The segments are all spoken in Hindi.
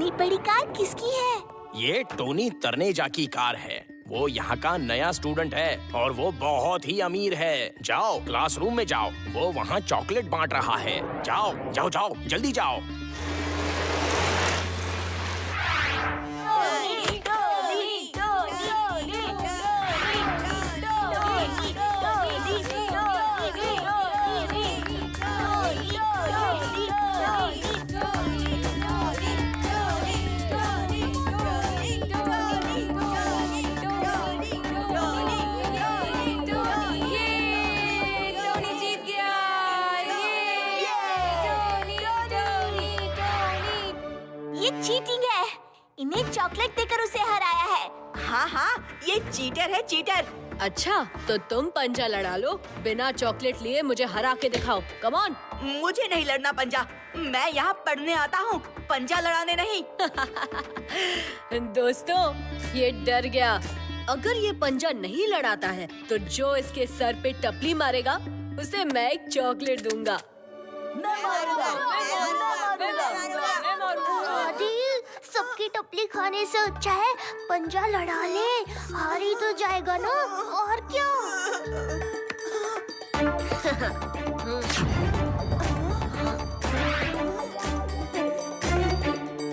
इतनी बड़ी कार किसकी है? ये टोनी तर्नेजा की कार है। वो यहाँ का नया स्टूडेंट है और वो बहुत ही अमीर है। जाओ क्लासरूम में जाओ, वो वहाँ चॉकलेट बांट रहा है। जाओ जाओ जाओ, जल्दी जाओ। चीटिंग है। इन्हें चॉकलेट देकर उसे हराया है। हाँ हाँ, ये चीटर है, चीटर। अच्छा, तो तुम पंजा लड़ा लो। बिना चॉकलेट लिए मुझे हरा के दिखाओ। Come on. मुझे नहीं लड़ना पंजा। मैं यहाँ पढ़ने आता हूँ, पंजा लड़ाने नहीं। दोस्तों, ये डर गया। अगर ये पंजा नहीं लड़ाता है, तो जो इसके सर पे टपली मारेगा, उसे मैं एक चॉकलेट दूंगा। सबकी टपली खाने से अच्छा है पंजा लड़ा ले। हार ही तो जाएगा ना, और क्या।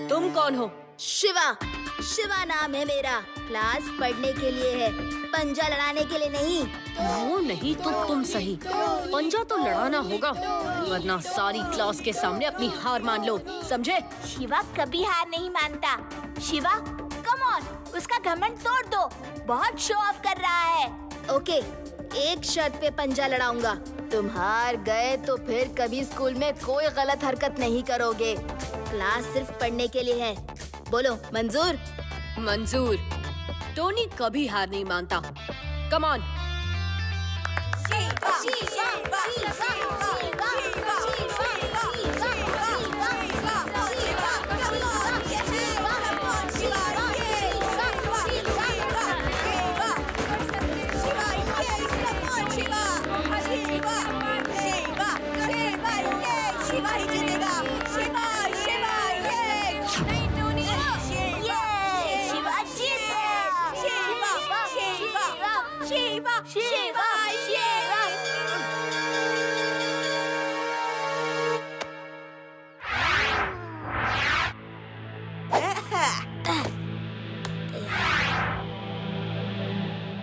तुम कौन हो? शिवा। शिवा नाम है मेरा। क्लास पढ़ने के लिए है, पंजा लड़ाने के लिए नहीं। वो नहीं तो तुम सही। पंजा तो लड़ाना होगा, वरना सारी क्लास के सामने अपनी हार मान लो, समझे? शिवा कभी हार नहीं मानता। शिवा, कम ऑन, उसका घमंड तोड़ दो। बहुत शो ऑफ कर रहा है। ओके, एक शर्त पे पंजा लड़ाऊंगा। तुम हार गए तो फिर कभी स्कूल में कोई गलत हरकत नहीं करोगे। क्लास सिर्फ पढ़ने के लिए है। बोलो, मंजूर? मंजूर। टोनी कभी हार नहीं मानता। Come on.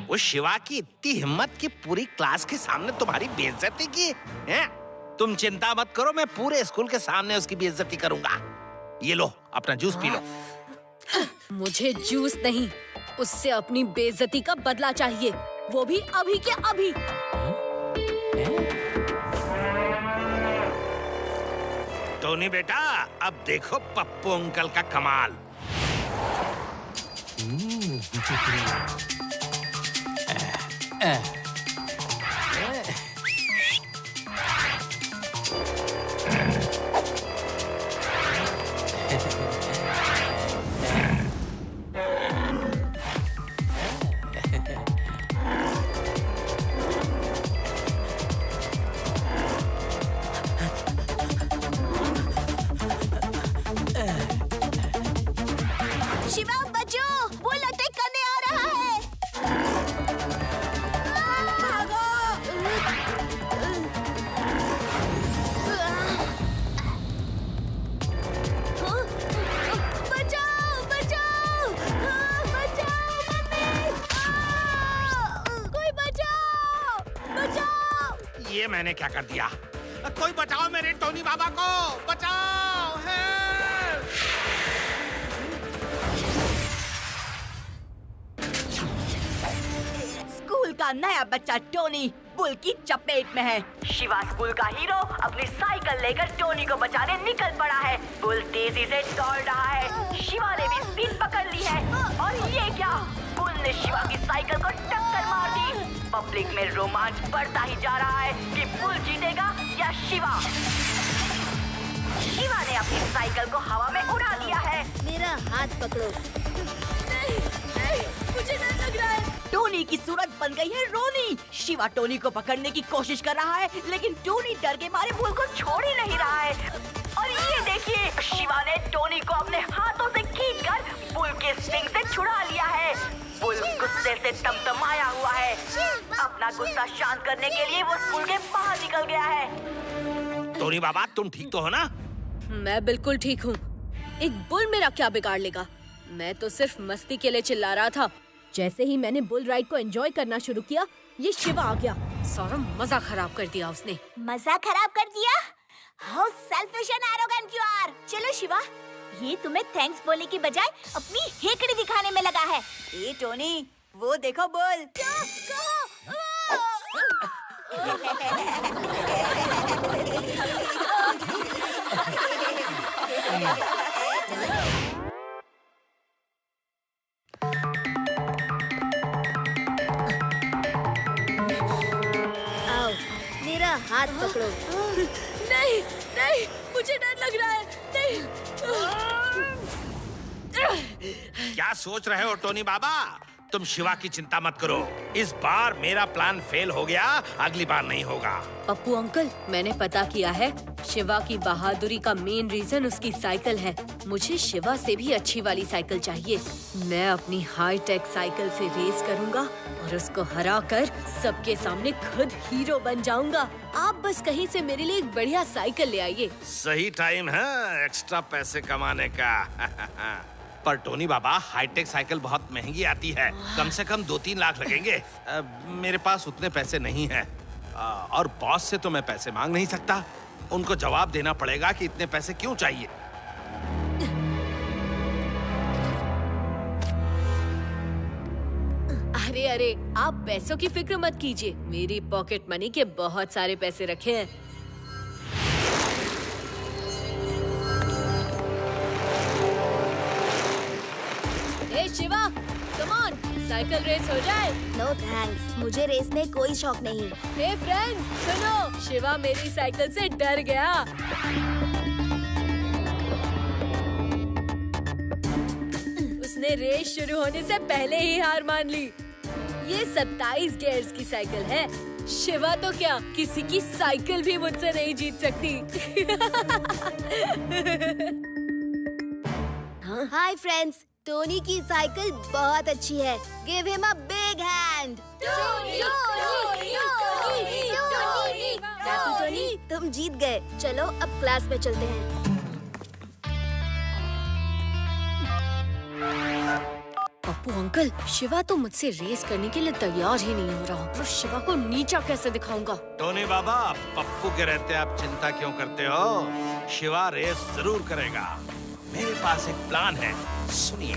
वो शिवा की इतनी हिम्मत कि पूरी क्लास के सामने तुम्हारी बेइज्जती की है? तुम चिंता मत करो, मैं पूरे स्कूल के सामने उसकी बेइज्जती करूंगा। ये लो, अपना जूस पी लो। मुझे जूस नहीं, उससे अपनी बेइज्जती का बदला चाहिए, वो भी अभी के अभी। टोनी बेटा, अब देखो पप्पू अंकल का कमाल। शिवा बचो, वो अटैक करने आ रहा है। बचाओ बचाओ बचाओ, मम्मी, कोई बचाओ बचाओ। ये मैंने क्या कर दिया? कोई बचाओ मेरे टोनी बाबा को, बचाओ है। स्कूल का नया बच्चा टोनी बुल की चपेट में है। शिवा स्कूल का हीरो अपनी साइकिल लेकर टोनी को बचाने निकल पड़ा है। बुल तेजी से दौड़ रहा है। शिवा ने भी स्पीड पकड़ ली है। और ये क्या, बुल ने शिवा की साइकिल को टक्कर मार दी। पब्लिक में रोमांच बढ़ता ही जा रहा है कि बुल जीतेगा या शिवा। शिवा ने अपनी साइकिल को हवा में उड़ा दिया है। मेरा हाथ पकड़ो। नहीं, मुझे डर लग रहा है। टोनी की सूरत बन गई है रोनी। शिवा टोनी को पकड़ने की कोशिश कर रहा है, लेकिन टोनी डर के मारे बुल को छोड़ ही नहीं रहा है। और ये देखिए, शिवा ने टोनी को अपने हाथों से गुस्से से तमतमाया हुआ है। अपना गुस्सा शांत करने के लिए वो स्कूल के बाहर निकल गया है। टोनी बाबा, तुम ठीक तो हो ना? मैं बिल्कुल ठीक हूँ। एक बुल मेरा क्या बिगाड़ लेगा? मैं तो सिर्फ मस्ती के लिए चिल्ला रहा था। जैसे ही मैंने बुल राइड को एंजॉय करना शुरू किया, ये शिवा आ गया। सारा मजा खराब कर दिया उसने। मजा खराब कर दिया? How selfish and arrogant you are. चलो शिवा, ये तुम्हें थैंक्स बोलने की बजाय अपनी हेकड़ी दिखाने में लगा है। ए टोनी, वो देखो बुल। आओ, मेरा हाथ पकड़ो। नहीं, नहीं, मुझे डर लग रहा है। नहीं। क्या सोच रहे हो टोनी बाबा? तुम शिवा की चिंता मत करो। इस बार मेरा प्लान फेल हो गया, अगली बार नहीं होगा। पप्पू अंकल, मैंने पता किया है, शिवा की बहादुरी का मेन रीजन उसकी साइकिल है। मुझे शिवा से भी अच्छी वाली साइकिल चाहिए। मैं अपनी हाई टेक साइकिल से रेस करूंगा और उसको हराकर सबके सामने खुद हीरो बन जाऊंगा। आप बस कहीं से मेरे लिए एक बढ़िया साइकिल ले आइए। सही टाइम है एक्स्ट्रा पैसे कमाने का। पर टोनी बाबा, हाईटेक साइकिल बहुत महंगी आती है। कम से कम 2-3 लाख लगेंगे। मेरे पास उतने पैसे नहीं हैं। और बॉस से तो मैं पैसे मांग नहीं सकता। उनको जवाब देना पड़ेगा कि इतने पैसे क्यों चाहिए। अरे अरे, आप पैसों की फिक्र मत कीजिए। मेरी पॉकेट मनी के बहुत सारे पैसे रखे हैं। ए Shiva, come on, cycle race हो जाए। नो थैंक्स, मुझे रेस में कोई शौक नहीं। हे फ्रेंड्स, सुनो, शिवा मेरी साइकिल से डर गया। उसने रेस शुरू होने से पहले ही हार मान ली। ये 27 गियर्स की साइकिल है। शिवा तो क्या, किसी की साइकिल भी मुझसे नहीं जीत सकती। हाय फ्रेंड्स, टोनी की साइकिल बहुत अच्छी है। Give him a big hand. Tony, तुम जीत गए। चलो अब क्लास में चलते हैं। पप्पू अंकल, शिवा तो मुझसे रेस करने के लिए तैयार ही नहीं हो रहा। तो शिवा को नीचा कैसे दिखाऊंगा? टोनी बाबा, पप्पू के रहते आप चिंता क्यों करते हो? शिवा रेस जरूर करेगा। मेरे पास एक प्लान है, सुनिए।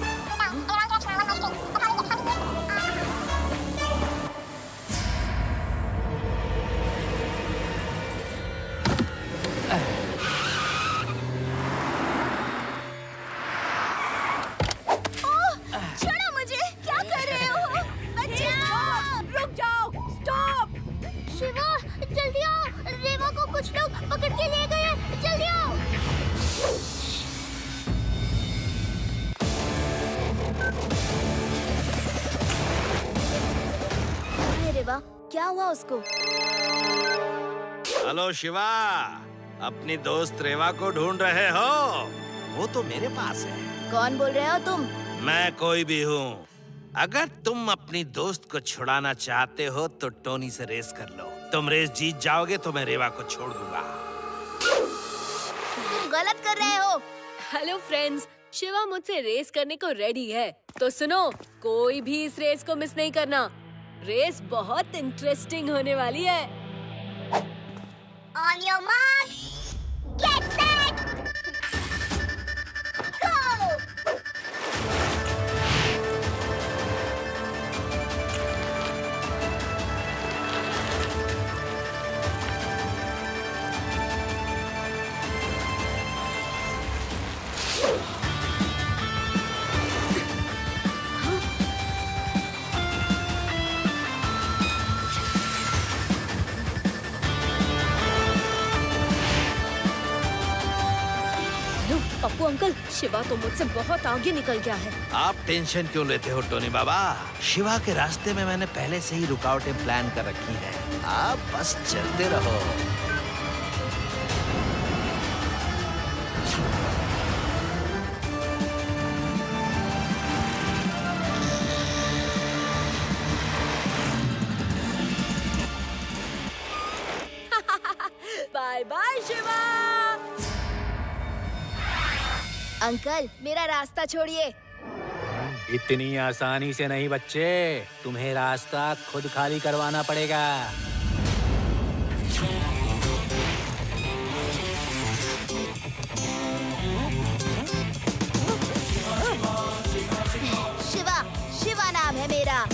छोड़ो मुझे, क्या कर रहे हो? बचाओ! रुक जाओ, स्टॉप! शिवा, जल्दी आओ। रेवा को कुछ लोग पकड़ के ले गए हैं। जल्दी आओ। रेवा, क्या हुआ उसको? हेलो शिवा, अपनी दोस्त रेवा को ढूंढ रहे हो? वो तो मेरे पास है। कौन बोल रहे हो तुम? मैं कोई भी हूँ। अगर तुम अपनी दोस्त को छुड़ाना चाहते हो तो टोनी से रेस कर लो। तुम रेस जीत जाओगे तो मैं रेवा को छोड़ दूंगा। तुम गलत कर रहे हो। हेलो फ्रेंड्स, शिवा मुझसे रेस करने को रेडी है। तो सुनो, कोई भी इस रेस को मिस नहीं करना। रेस बहुत इंटरेस्टिंग होने वाली है। On your marks, get set, go! Pappu uncle, Shiva तो मुझसे बहुत आगे निकल गया है। आप टेंशन क्यों लेते हो टोनी बाबा? शिवा के रास्ते में मैंने पहले से ही रुकावटें प्लान कर रखी हैं। आप बस चलते रहो। बाय शिवा। अंकल मेरा रास्ता छोड़िए। इतनी आसानी से नहीं बच्चे, तुम्हें रास्ता खुद खाली करवाना पड़ेगा। शिवा, शिवा नाम है मेरा।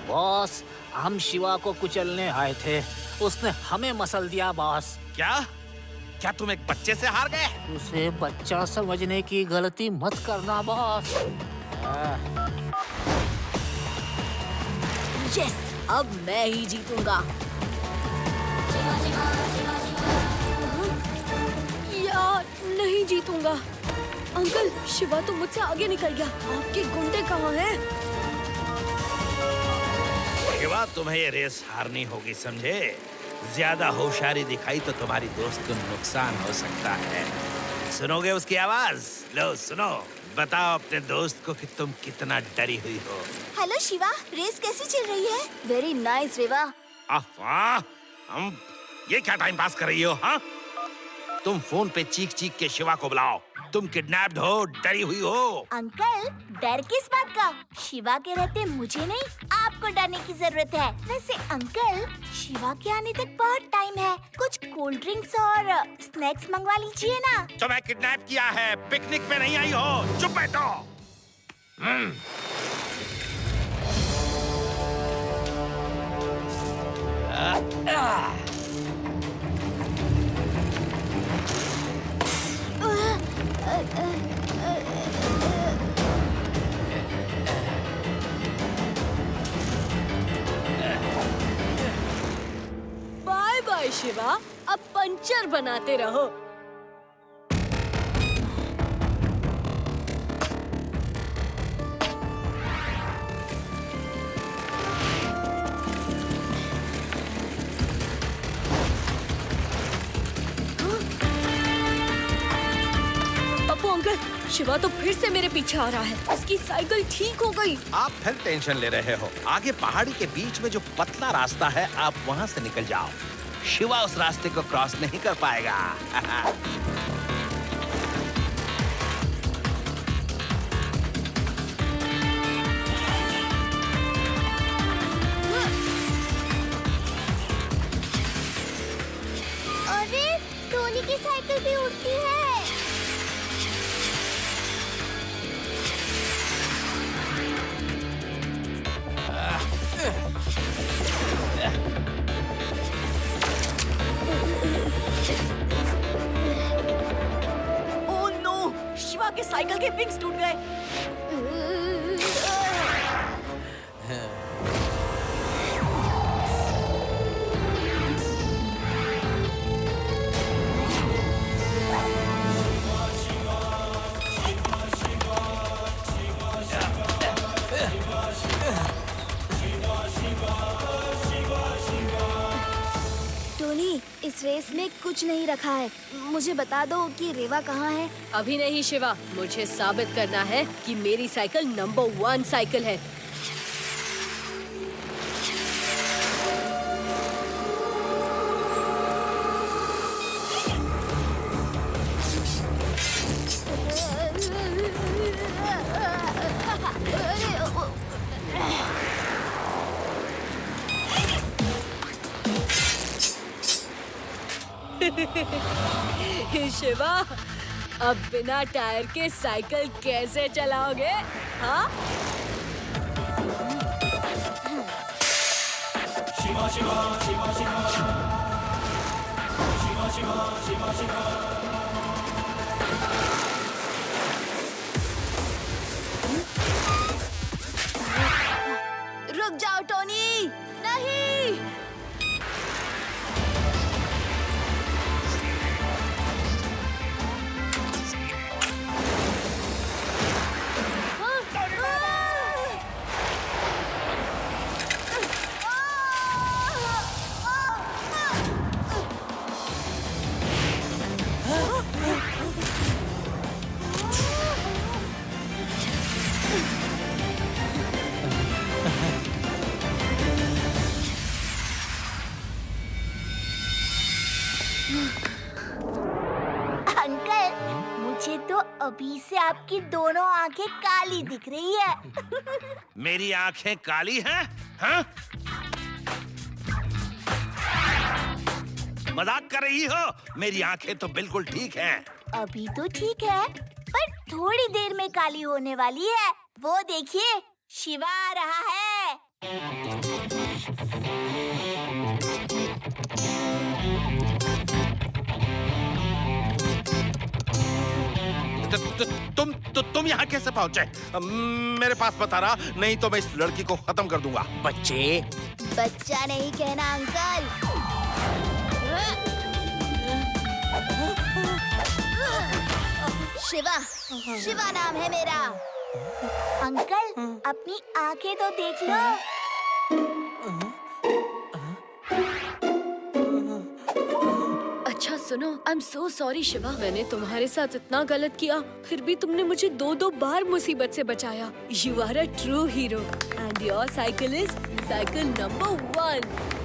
बॉस, हम शिवा को कुचलने आए थे, उसने हमें मसल दिया बॉस। क्या क्या तुम एक बच्चे से हार गए? उसे बच्चा समझने की गलती मत करना बॉस। यस, अब मैं ही जीतूंगा। यार नहीं जीतूंगा। अंकल, शिवा तो मुझसे आगे निकल गया। आपके गुंडे कहाँ हैं? शिवा, तुम्हें ये रेस हारनी होगी, समझे? ज्यादा होशियारी दिखाई तो तुम्हारी दोस्त को नुकसान हो सकता है। सुनोगे उसकी आवाज? लो सुनो, बताओ अपने दोस्त को कि तुम कितना डरी हुई हो। हेलो शिवा, रेस कैसी चल रही है? वेरी नाइस रेवा। हम ये क्या टाइम पास कर रही हो? हाँ, तुम फोन पे चीख चीख के शिवा को बुलाओ। तुम किडनैप्ड हो, डरी हुई हो। अंकल, डर किस बात का? शिवा के रहते मुझे नहीं, आपको डरने की जरूरत है। वैसे अंकल, शिवा के आने तक बहुत टाइम है। कुछ कोल्ड ड्रिंक्स और स्नैक्स मंगवा लीजिए ना। तुम्हें किडनैप किया है, पिकनिक में नहीं आई हो। चुप बैठो। बाय बाय शिवा, अब पंचर बनाते रहो। पप्पू अंकल, शिवा तो फिर से मेरे पीछे आ रहा है। उसकी साइकिल ठीक हो गई। आप फिर टेंशन ले रहे हो। आगे पहाड़ी के बीच में जो पतला रास्ता है, आप वहाँ से निकल जाओ। शिवा उस रास्ते को क्रॉस नहीं कर पाएगा। अरे, टोनी की साइकिल भी उड़ती है। ओह नो, शिवा के साइकिल के विंग्स टूट गए। टोनी, इस रेस में कुछ नहीं रखा है। मुझे बता दो कि रेवा कहाँ है। अभी नहीं शिवा, मुझे साबित करना है कि मेरी साइकिल नंबर 1 साइकिल है। शिवा, अब बिना टायर के साइकिल कैसे चलाओगे? हाँ? रुक जाओ टोनी। नहीं। अंकल, मुझे तो अभी से आपकी दोनों आंखें काली दिख रही है। मेरी आंखें काली हैं? हाँ? मजाक कर रही हो? मेरी आंखें तो बिल्कुल ठीक हैं। अभी तो ठीक है, पर थोड़ी देर में काली होने वाली है। वो देखिए, शिवा आ रहा है। तुम यहाँ कैसे पहुँचे? मेरे पास बता रहा, नहीं तो मैं इस लड़की को खत्म कर दूंगा। बच्चे, बच्चा नहीं कहना अंकल। शिवा, शिवा नाम है मेरा। अंकल, अपनी आंखें तो देख लो। अच्छा सुनो, I am so sorry Shiva, मैंने तुम्हारे साथ इतना गलत किया, फिर भी तुमने मुझे 2 बार मुसीबत से बचाया। You are a true hero and your cycle is cycle number 1।